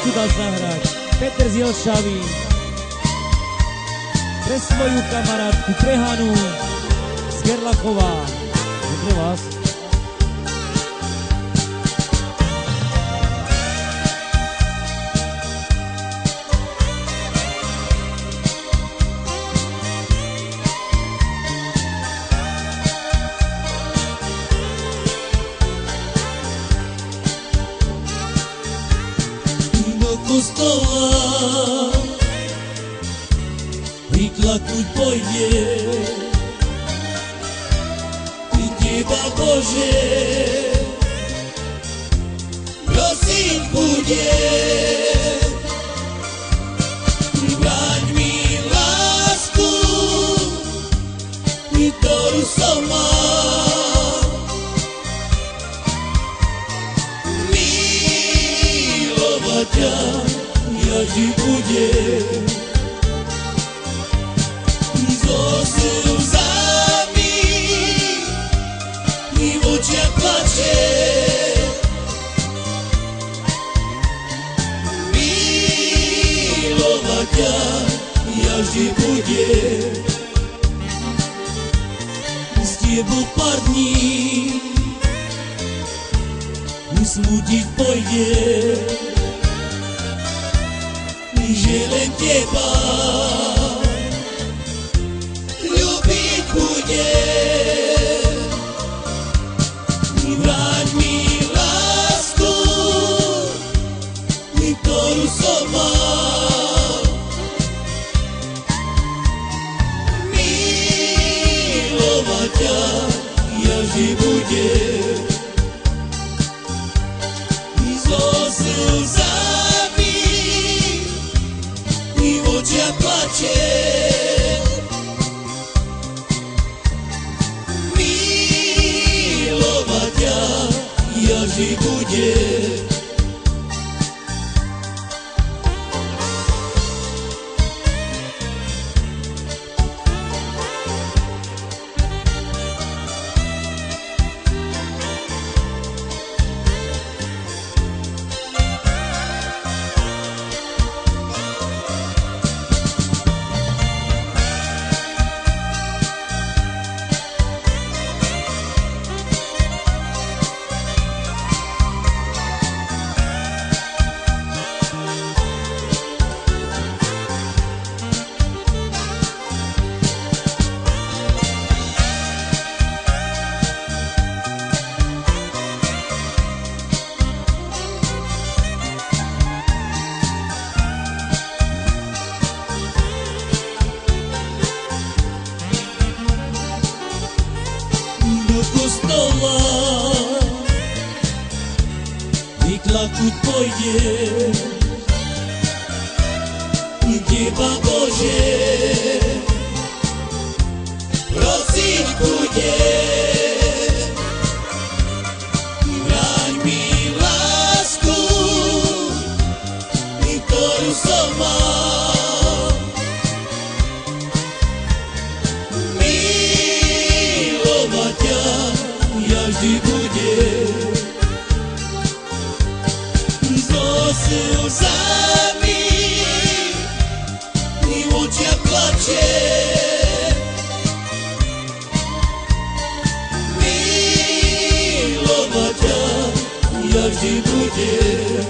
pesničku dal zahrať Peter z Jelšavy pre svoju kamarátku, pre Hanu z Gerlachova. Pre vás. Kostola vyklaknúť pôjde i Teba, Bože, prosiť bude. Vráť mi lásku, ktorú som mal, milovať ťa ja ži budem, so slzami i v očiach plače, milovať ťa ja vždy budem. S tebou pár dní usmutiť pôjde, že len Teba ľúbiť budem. Vráť mi lásku, ktorú som mal, milovať ťa ja vždy budem. So slzami i v očiach plače, milovať ťa ja vždy budem. Kostola vyklaknúť pôjde i Teba, Bože, prosiť bude. Vráť mi lásku, ktorú som mal, milovať ťa ja vždy budem. So slzami i v očiach plače, milovať ťa ja vždy budem.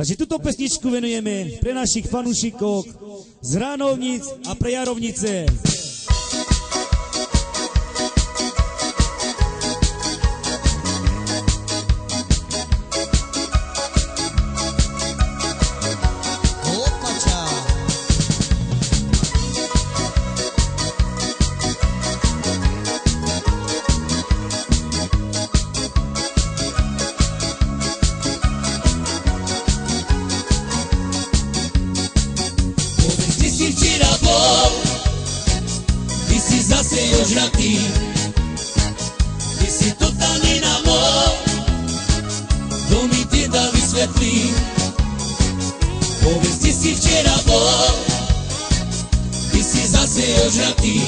Takže túto pesničku venujeme pre našich fanúšikov z Hránovnic a pre Jarovnice. zase ožratý, ty si totálny na mor, to mi teda vysvetlí. Povedz, kde si včera bol, ty si zase ožratý,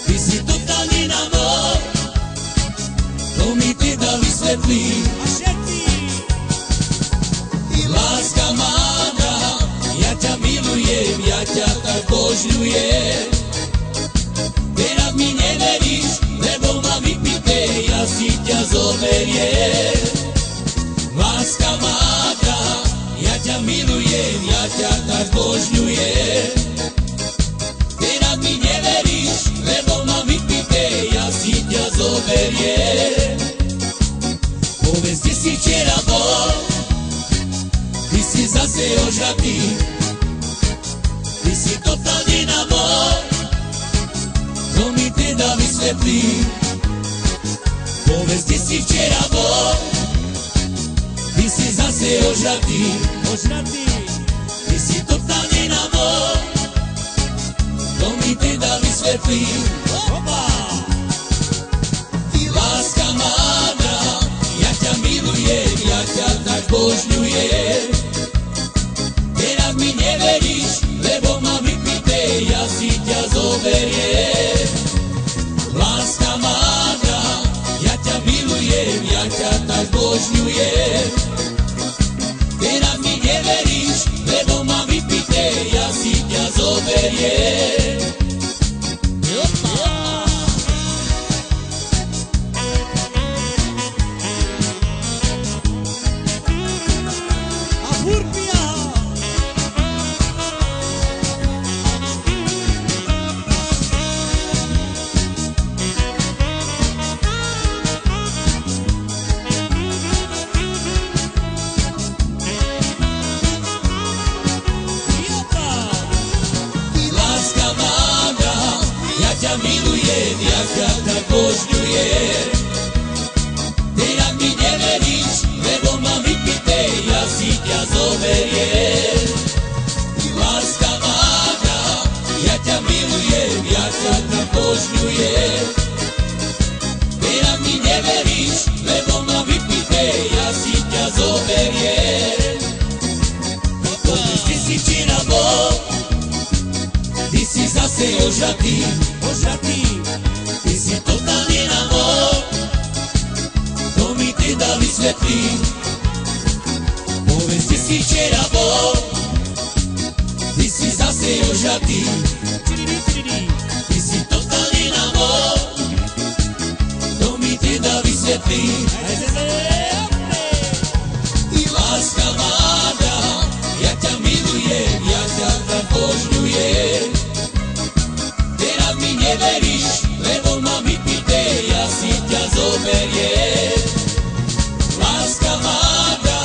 ty si totálny na mor, to mi teda vysvetlí. A všetci! Láska mádra, ja ťa milujem, ja ťa tak božňujem. Teraz mi neveríš, lebo ma vypité, ja si ťa zoberiem. Láska mádra, ja ťa milujem, ja ťa tak božňujem. Teraz mi neveríš, lebo ma vypité, ja si ťa zoberiem. Povedz, kde si včera bol, ty si zase ožratý, ty si totálny na mor, to mi teda vysvetlí. Povedz, kde si včera bol, ty si zase ožratý, Ožratý! ty si totálny na mor, to mi teda vysvetlí. Opa! Láska mádra, ja ťa milujem, ja ťa tak božňujem. Teraz mi neveríš, lebo ma vypité, ja si ťa zoberiem. Láska mádra, ja ťa milujem, ja ťa tak božňujem. Teraz mi neveríš, lebo ma vypité, ja si ťa zoberiem. A furt pija! Jopa! Láska mádra, ja ťa milujem, ja ťa tak božňujem. Teraz mi neveríš, lebo ma vypité, ja si ťa zoberiem. Láska mádra, ja ťa milujem, ja ťa tak božňujem. Teraz mi neveríš, lebo ma vypité, ja si ťa zoberiem. Povedz, kde si včera bol, ty si zase ožratý, Ožratý! ty si totálny na mor, to mi teda vysvetlí. Povedz, kde si včera bol, ty si zase ožratý, Čiridi, čiridi! ty si totálny na mor, to mi teda vysvetlí. Aj se Láska mádra, ja ťa milujem, ja ťa tak božňujem. Teraz mi neveríš, lebo ma vypité, ja si ťa zoberiem. Láska mádra,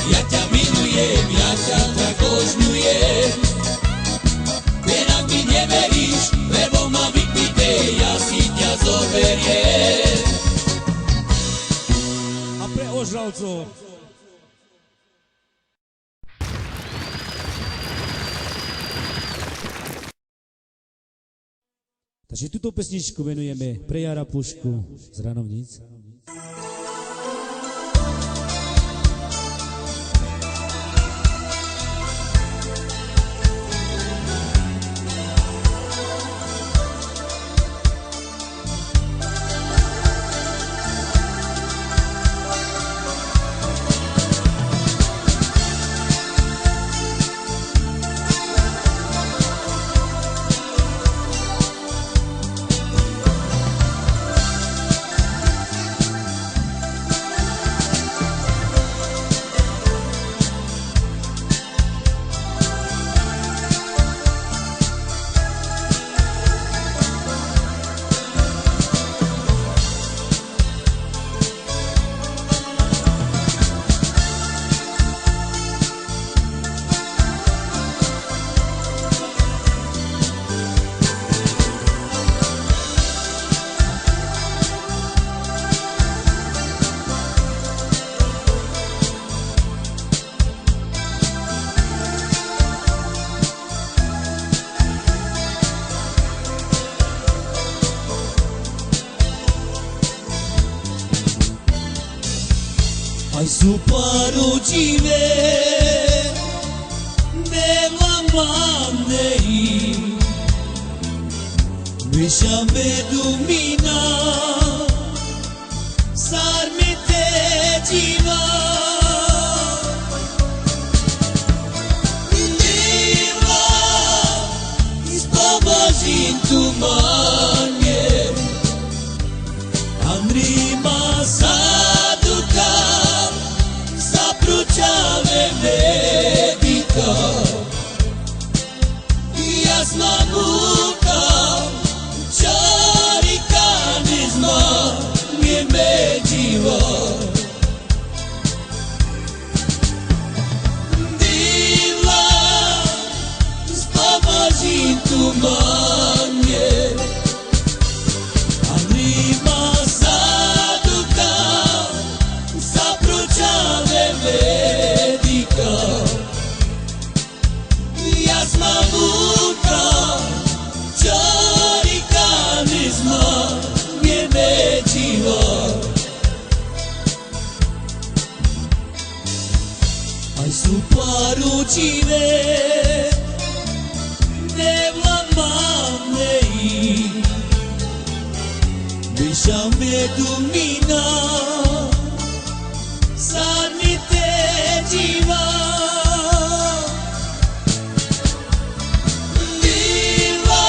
ja ťa milujem, ja ťa tak božňujem. Teraz mi neveríš, lebo ma vypité, ja si ťa zoberiem. A pre ožralcov! Takže túto pesničku venujeme pre Jara Pušku z Ranovníc. su poručive Neva mandei Visha me dumina Sarmite jiva Neva Ispavajin tu manje Amrima saduka Zapručave medika Jasna muka Čarika ne zna Nije međiva Divla Spavažin tu manje Amrima saduka Zapručave medika Jasna muka Čarika ne zna Nije međiva Aj su poručive Devla mamneji Viša me dumina Sad mi te živa Diva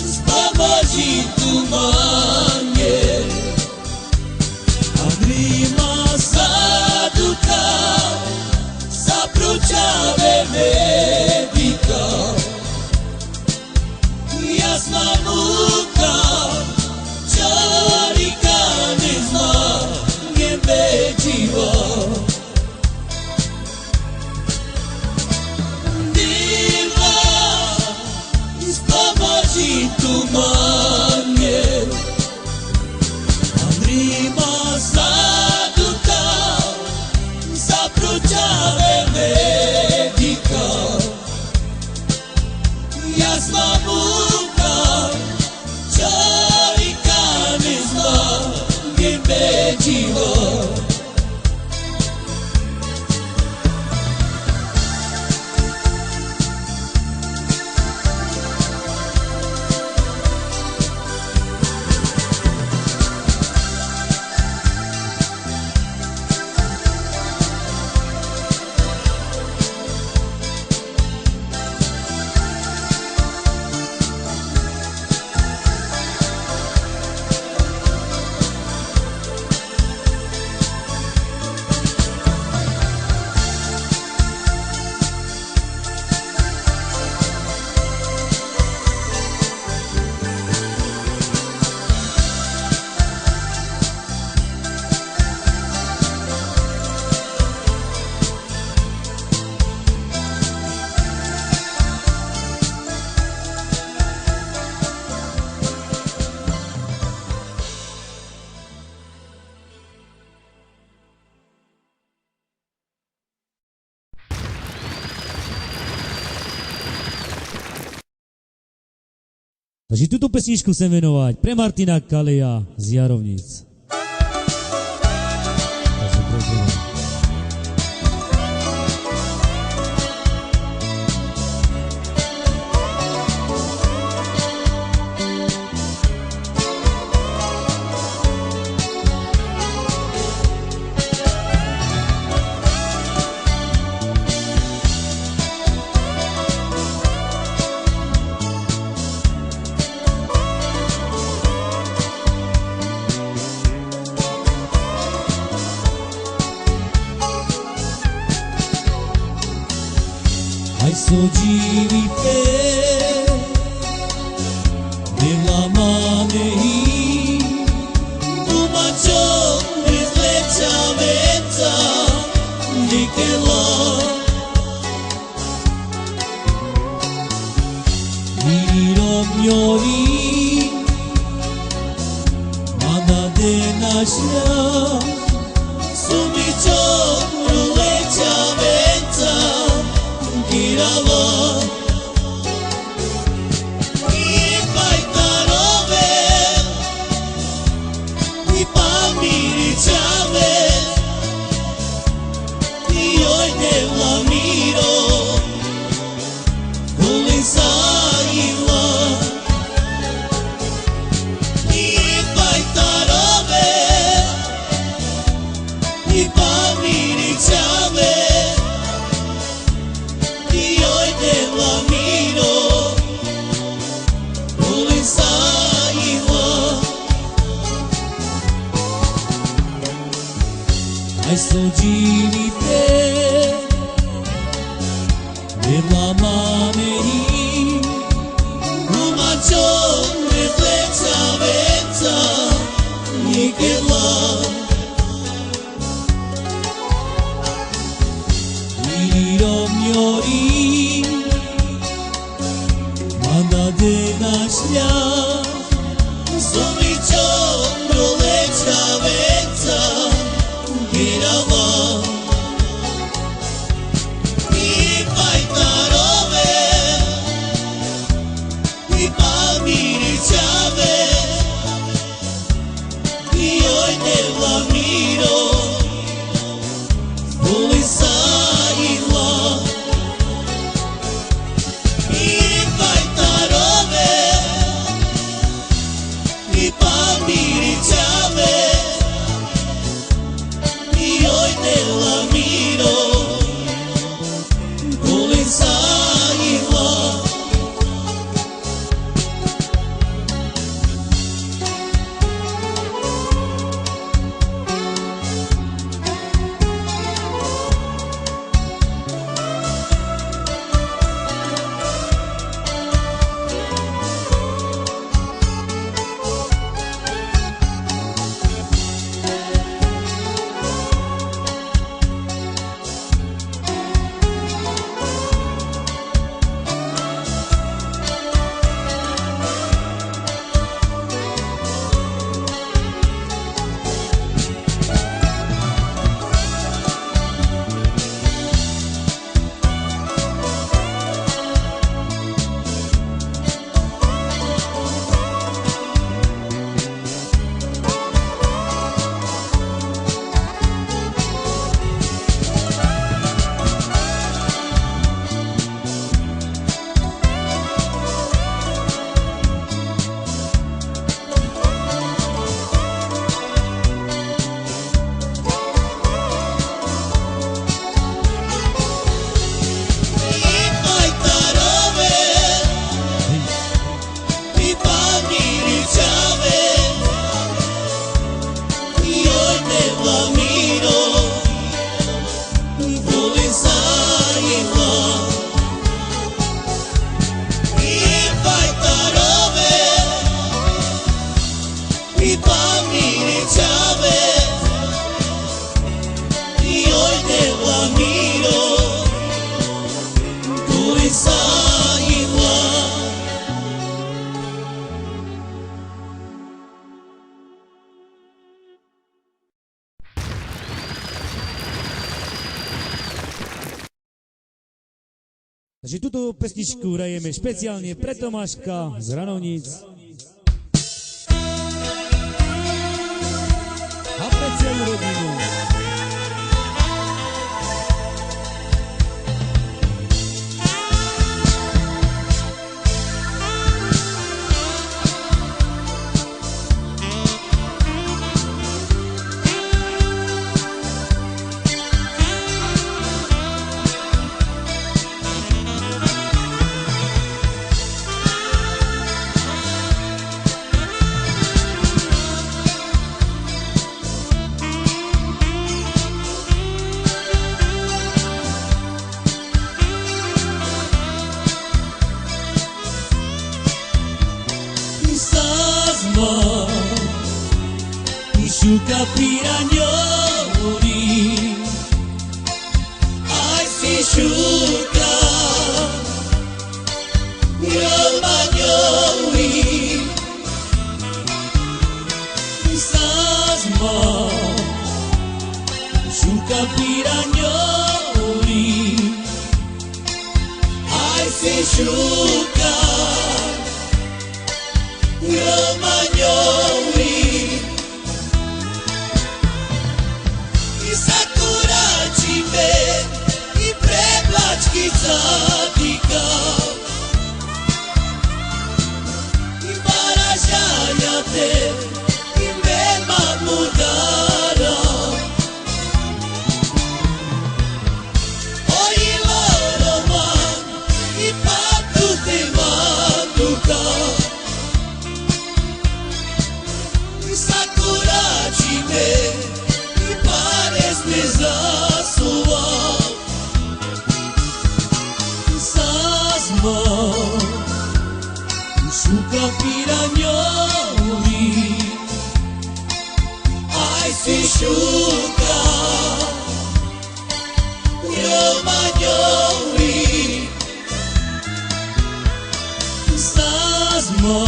Spavaži tu manje Amrima saduka Zapručave medika Jasna muka Čarika ne zna Nije međiva Diva Spavaži tu manje Amrima saduka Zapručave medika Jasna muka Čarika ne zna Nije međiva Takže tuto pesničku chcem venovať pre Martina Kaleja z Jarovnic. Takže prosím. Aj sođivite Devla manehi Tumačom izleća veca Nikela Mirom njori Mama de naša Sumičom ruleća veca Girava I pajtarove I pamirićave miliciave I oj te lamino Volim sa ima Ai sogginite Della maneri Uma giorno fleccia venza Nikela Miori Manda de naślia Somicio prolecia venza Girava I pajtarowe I pamiriciave I oj te lamiro Volim sa Takže túto pesničku hrajeme špeciálne pre Tomáška z Hranovníc a pre celú rodinu. Sciuca piragnoli, ai si sciuca, romagnoli, sasma, sciuca piragnoli, ai si sciuca, romagnoli. I preplačky zatika I baražanjate I mema mudara shuka Romagnoli Sasma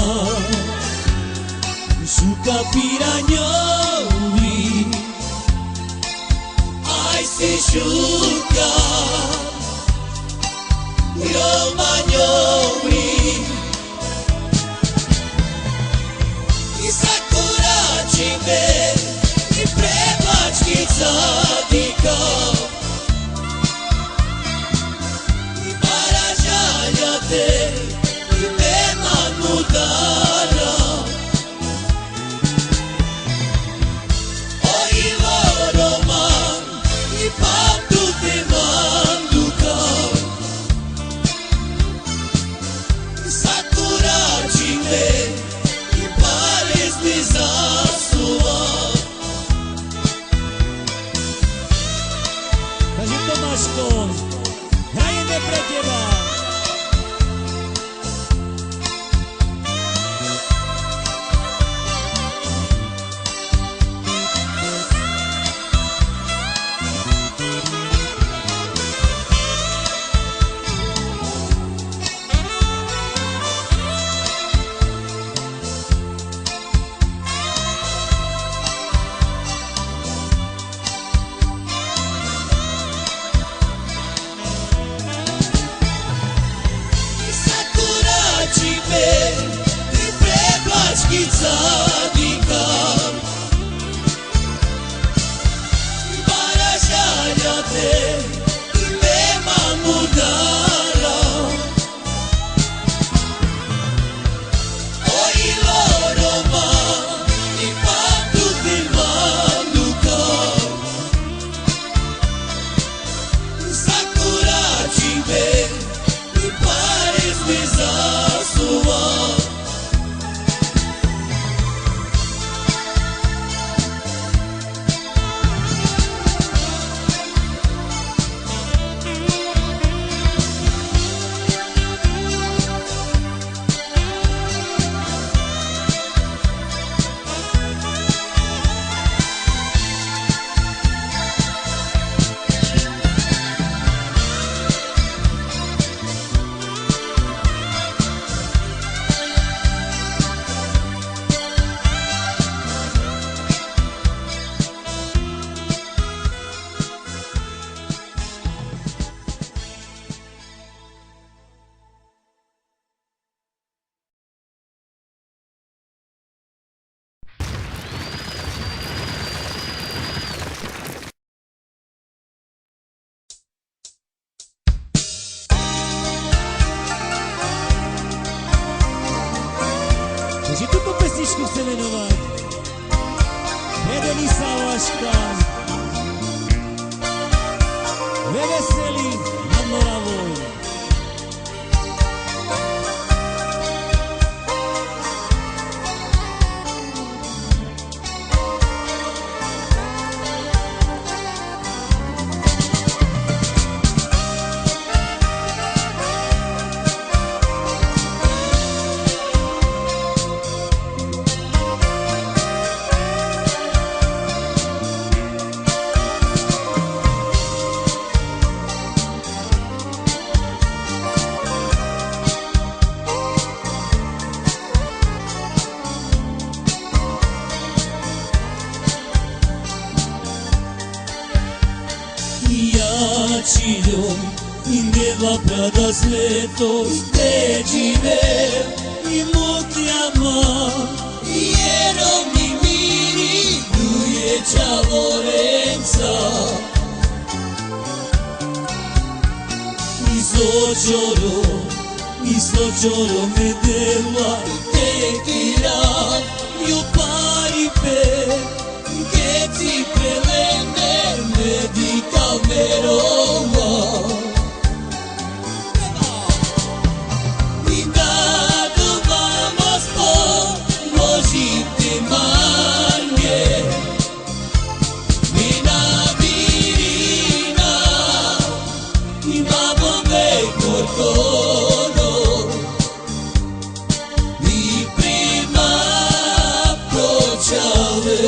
Shuka Piragnoli Ai si shuka Romagnoli Sakuračime I preplački zadika I baražaljate I neman mudara O Ivo Roman I paptu te manduka Sakuračime Takže Tomáško, hrajeme pre teba. I preplački zadika Baražaljate I nema mudara O Ivo Roman I paptu te manduka Sakuračime I Paris mi zasuva Takže tuto pesničku chce venovať pre Denisa Vaška ve Veselí nad Moravou. Ciljom I neva prada svetost te žive I mutljama I jerovni miri Dujeća Lorenca I sočoro me dela Te tira I opari pe Che ti preleme Medical meroma I dadu vamos po Možite manje Mina virina I babome korkono I prima pročale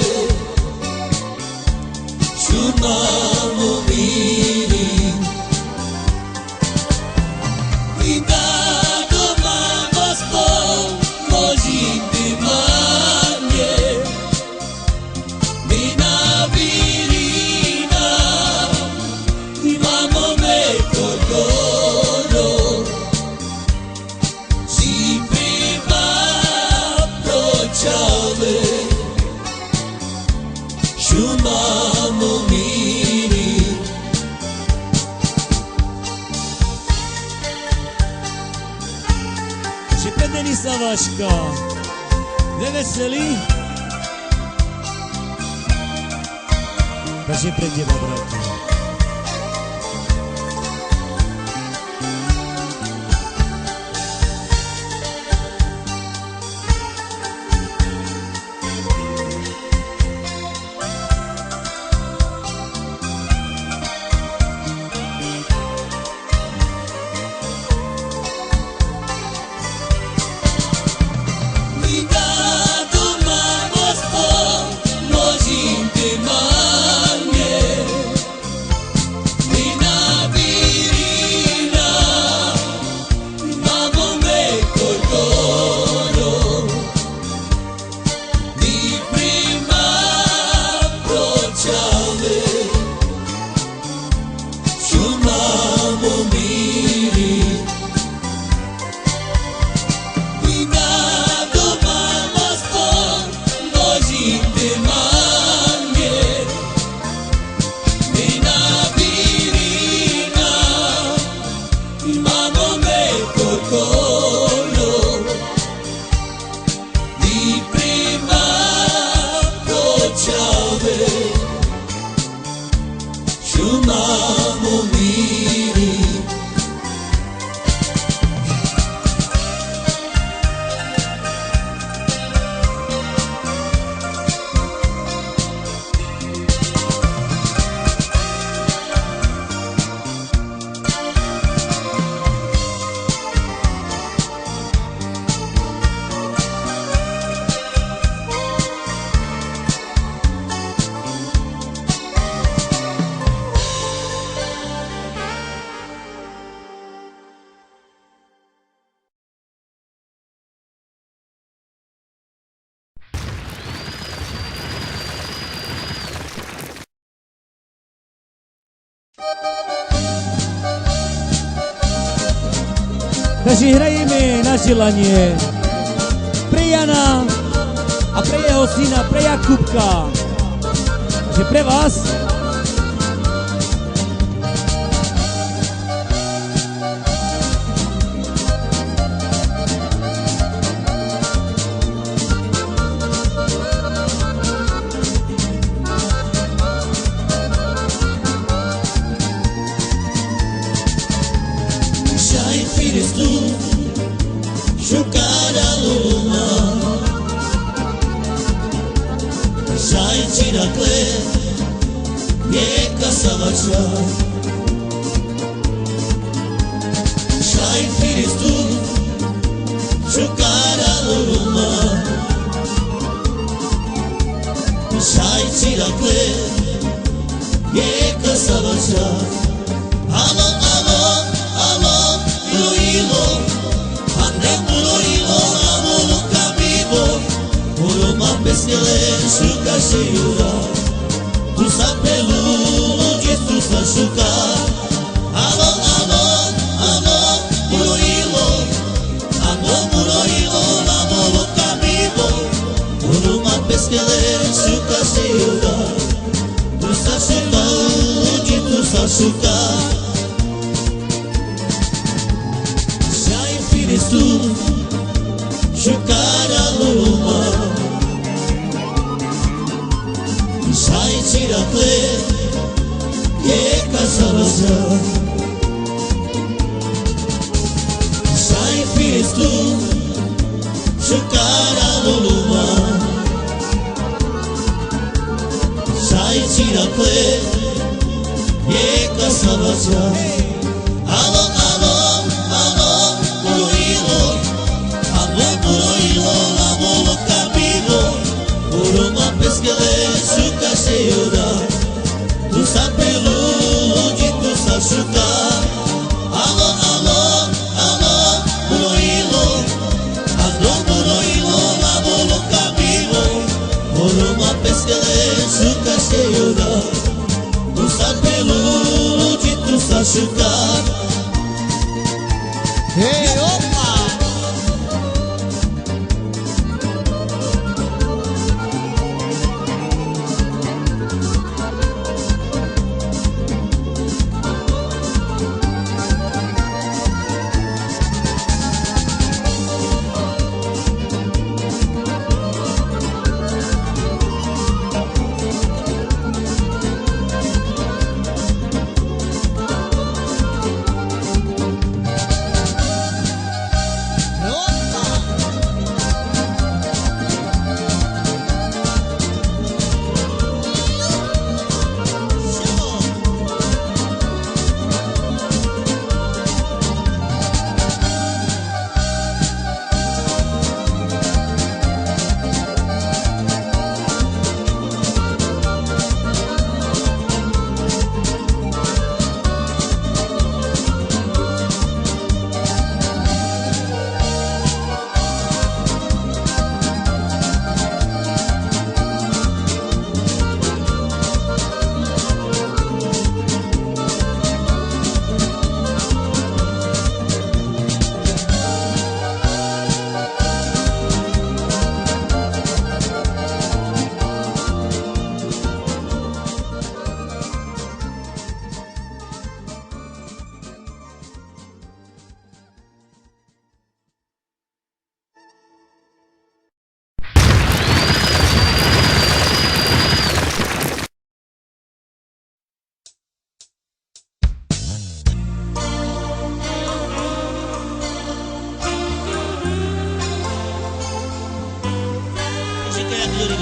Amo me cordoro Si prima approachave Shumamo miri Și pe Denisa Vașca de veseli Кажи пред тебе, братья. Takže hrajeme na želanie pre Jana a pre jeho syna, pre Jakubka. Takže pre vás. machucar. Hey, opa!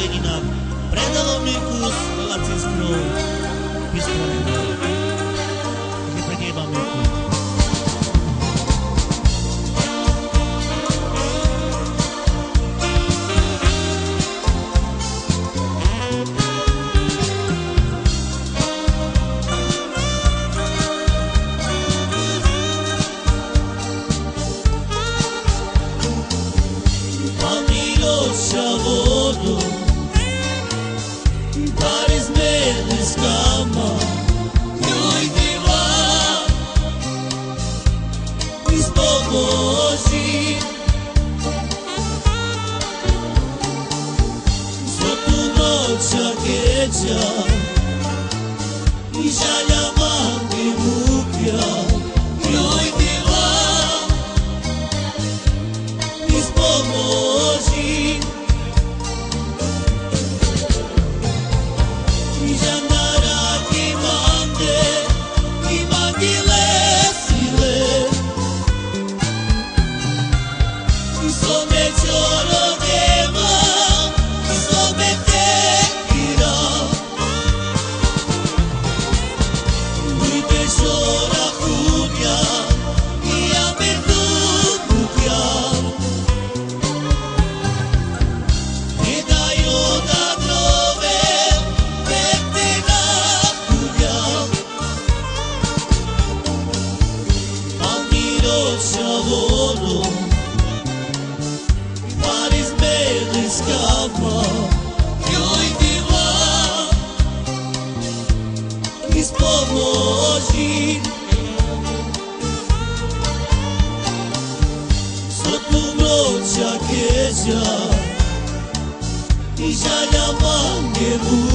Ленина предала Mirkus nacizmu vyspraveného. Takže pre teba, Mirku.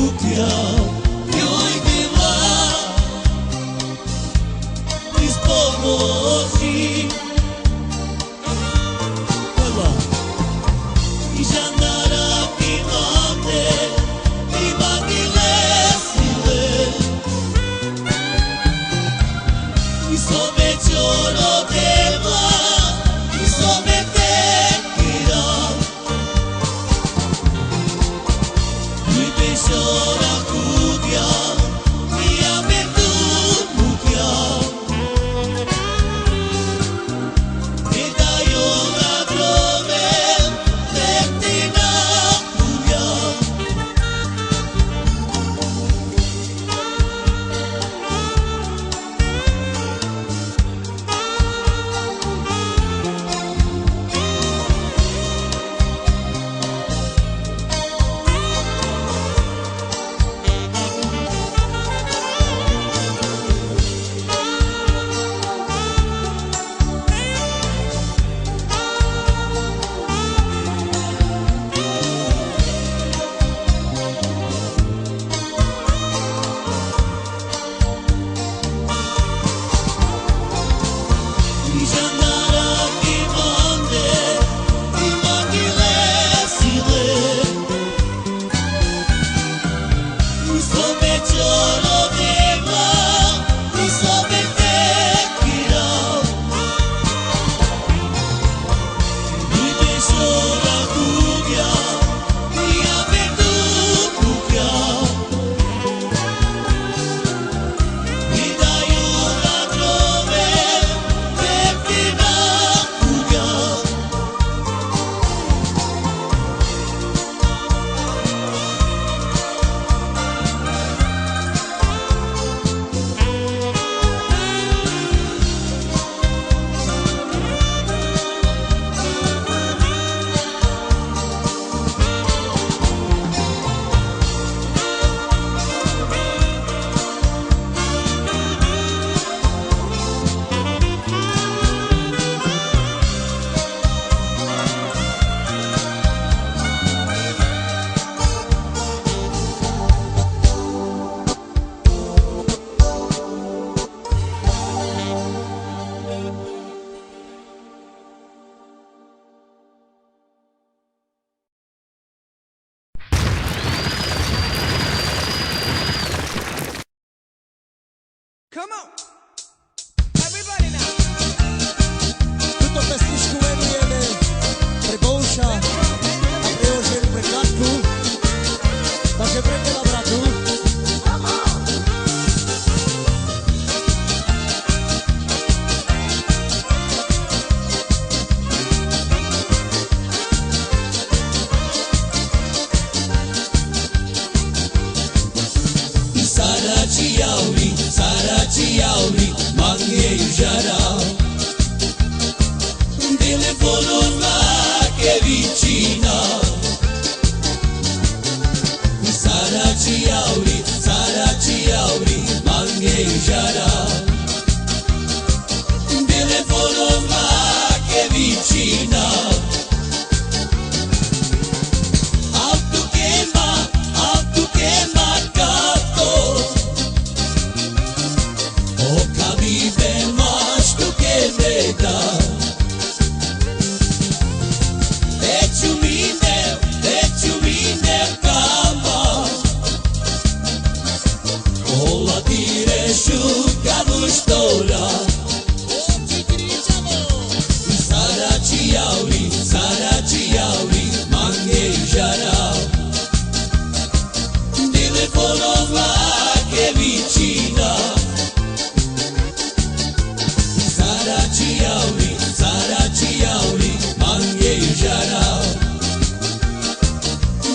saraciauli, mange i žarao.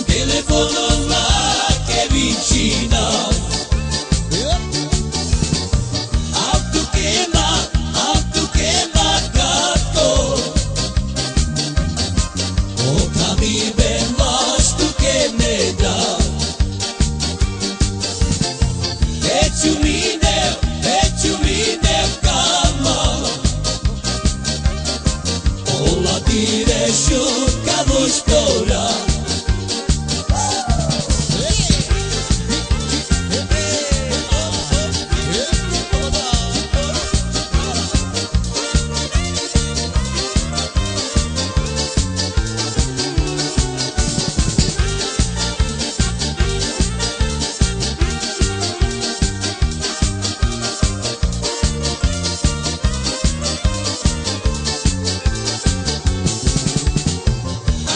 Telefonom lake vicina, auto quema gato, oka mi vemaš tu que me da. Heću mine kama, ola direšu kamo štora.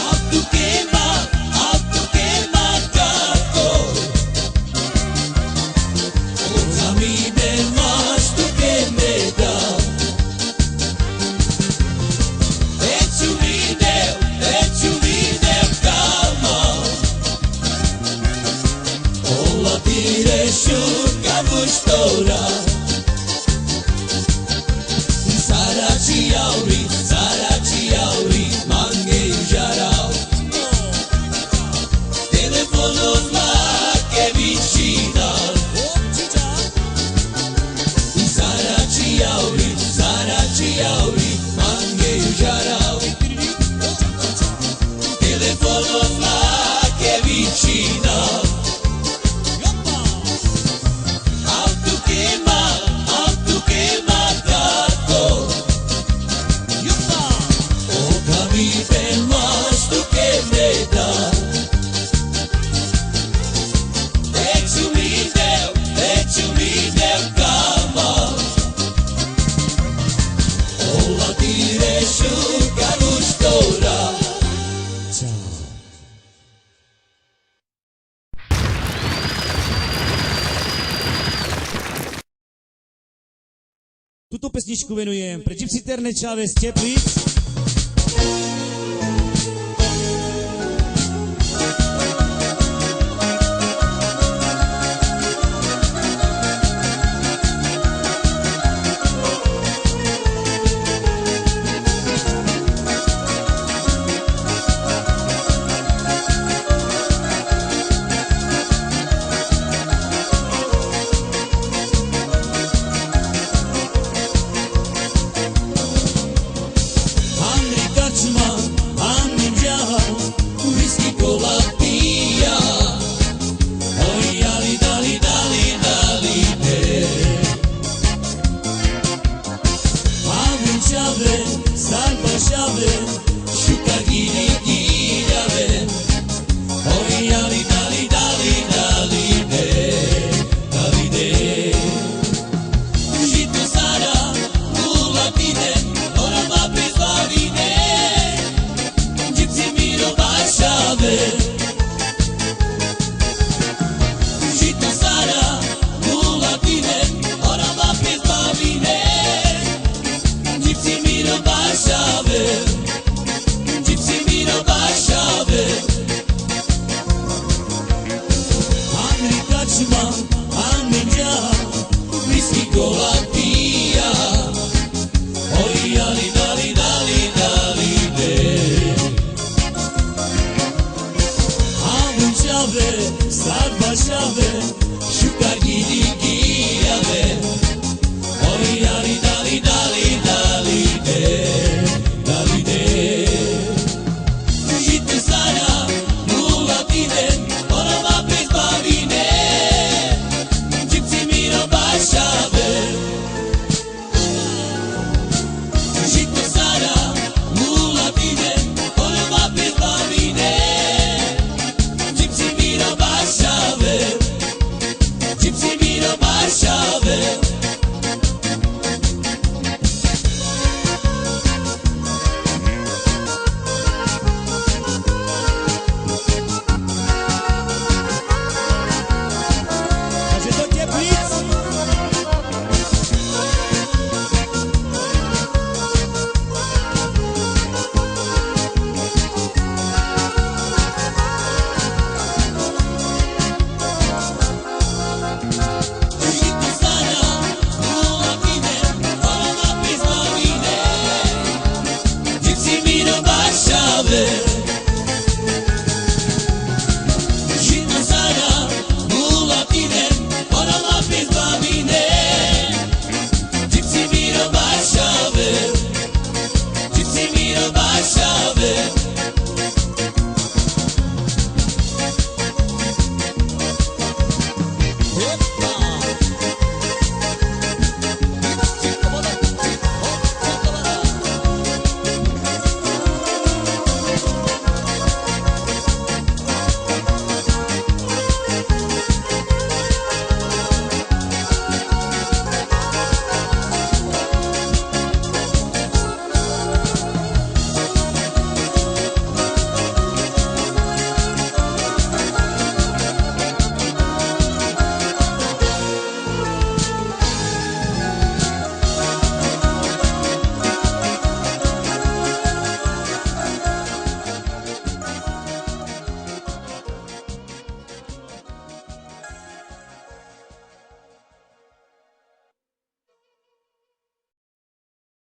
Auto quema gato, oka mi vemaš tu que me da. Heću mine kama, ola direšu kamo štora. Saraciauli, mange i žarao. Telefonom lake vicina, saraciauli, mange i žarao. Telefonom lake vicina, auto quema gato, oka mi vemaš tu que me da. Heću mine kama, ola direšu kamo štora. Ćao. Tuto pesničku venujem pre Gypsy Ternečave z Teplíc. Andri džava, whisky kola pija. Oj, ali dali ne. Andri čave, salva šave,